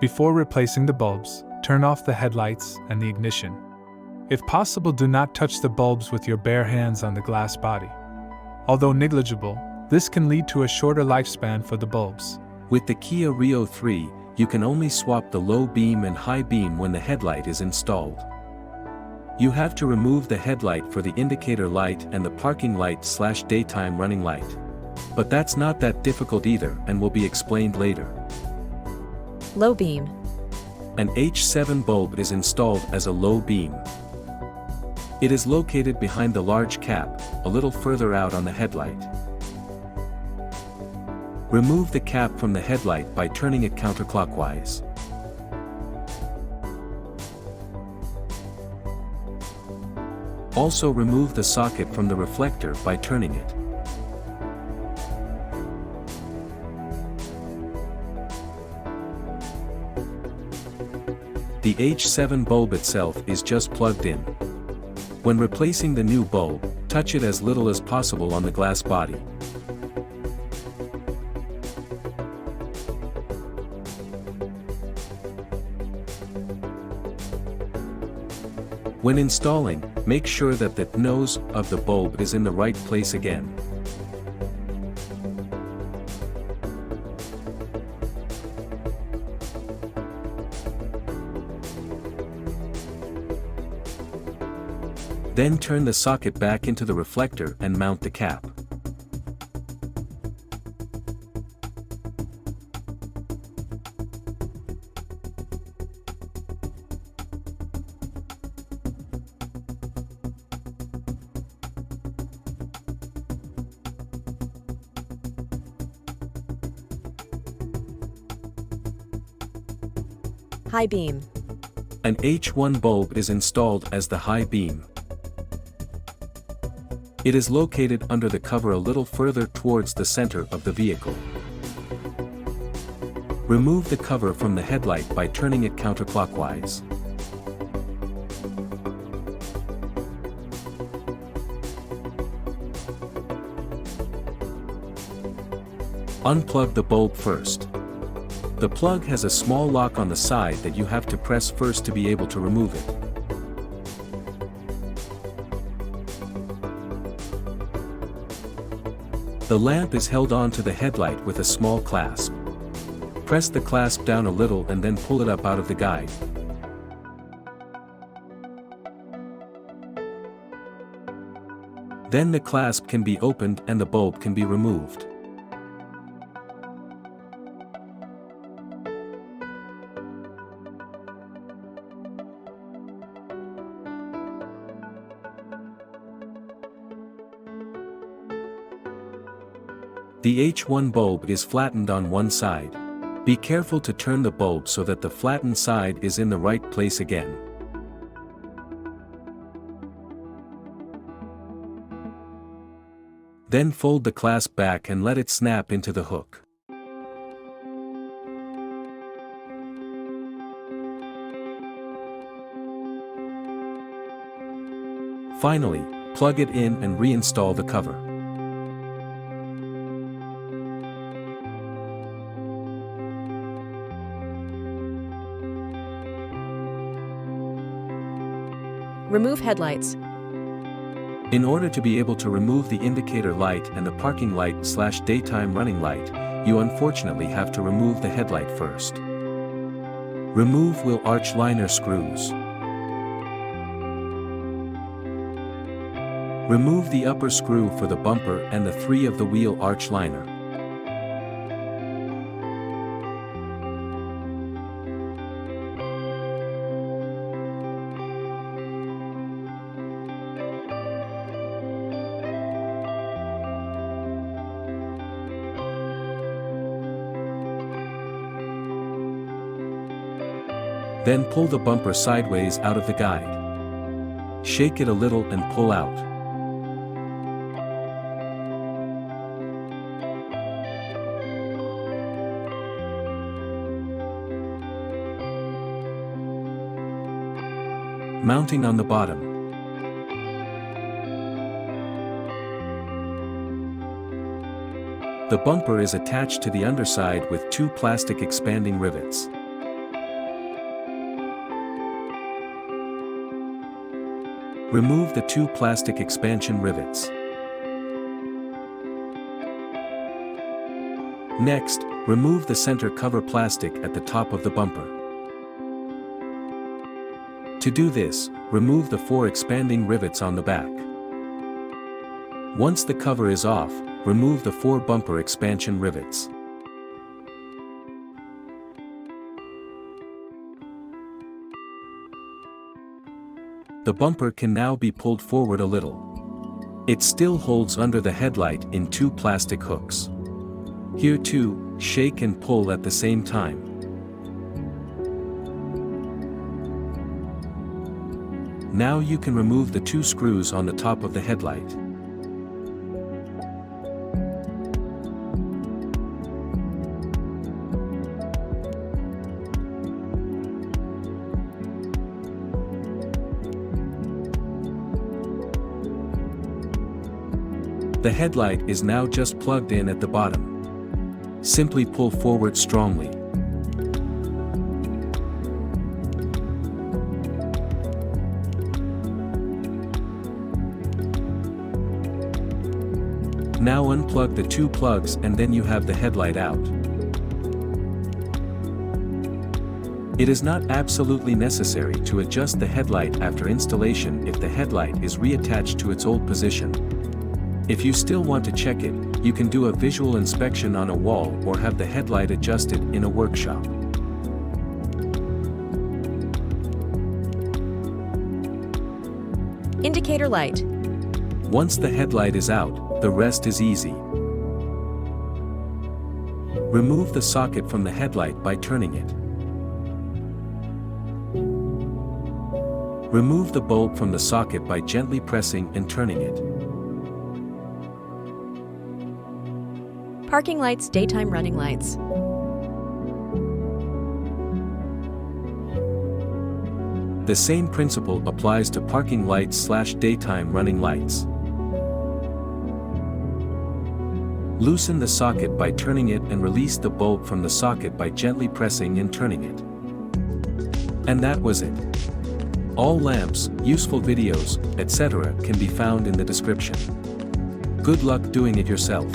Before replacing the bulbs, turn off the headlights and the ignition. If possible, do not touch the bulbs with your bare hands on the glass body. Although negligible, this can lead to a shorter lifespan for the bulbs. With the Kia Rio 3, you can only swap the low beam and high beam when the headlight is installed. You have to remove the headlight for the indicator light and the parking light/daytime running light. But that's not that difficult either and will be explained later. Low beam. An H7 bulb is installed as a low beam. It is located behind the large cap, a little further out on the headlight. Remove the cap from the headlight by turning it counterclockwise. Also remove the socket from the reflector by turning it. The H7 bulb itself is just plugged in. When replacing the new bulb, touch it as little as possible on the glass body. When installing, make sure that the nose of the bulb is in the right place again. Then turn the socket back into the reflector and mount the cap. High beam. An H1 bulb is installed as the high beam. It is located under the cover a little further towards the center of the vehicle. Remove the cover from the headlight by turning it counterclockwise. Unplug the bulb first. The plug has a small lock on the side that you have to press first to be able to remove it. The lamp is held onto the headlight with a small clasp. Press the clasp down a little and then pull it up out of the guide. Then the clasp can be opened and the bulb can be removed. The H1 bulb is flattened on one side. Be careful to turn the bulb so that the flattened side is in the right place again. Then fold the clasp back and let it snap into the hook. Finally, plug it in and reinstall the cover. Remove headlights. In order to be able to remove the indicator light and the parking light/daytime running light, you unfortunately have to remove the headlight first. Remove wheel arch liner screws. Remove the upper screw for the bumper and the 3 of the wheel arch liner. Then pull the bumper sideways out of the guide. Shake it a little and pull out. Mounting on the bottom. The bumper is attached to the underside with 2 plastic expanding rivets. Remove the 2 plastic expansion rivets. Next, remove the center cover plastic at the top of the bumper. To do this, remove the 4 expanding rivets on the back. Once the cover is off, remove the 4 bumper expansion rivets. The bumper can now be pulled forward a little. It still holds under the headlight in 2 plastic hooks. Here too, shake and pull at the same time. Now you can remove the 2 screws on the top of the headlight. The headlight is now just plugged in at the bottom. Simply pull forward strongly. Now unplug the 2 plugs and then you have the headlight out. It is not absolutely necessary to adjust the headlight after installation if the headlight is reattached to its old position. If you still want to check it, you can do a visual inspection on a wall or have the headlight adjusted in a workshop. Indicator light. Once the headlight is out, the rest is easy. Remove the socket from the headlight by turning it. Remove the bulb from the socket by gently pressing and turning it. Parking lights, daytime running lights. The same principle applies to parking lights/daytime running lights. Loosen the socket by turning it and release the bulb from the socket by gently pressing and turning it. And that was it. All lamps, useful videos, etc. can be found in the description. Good luck doing it yourself.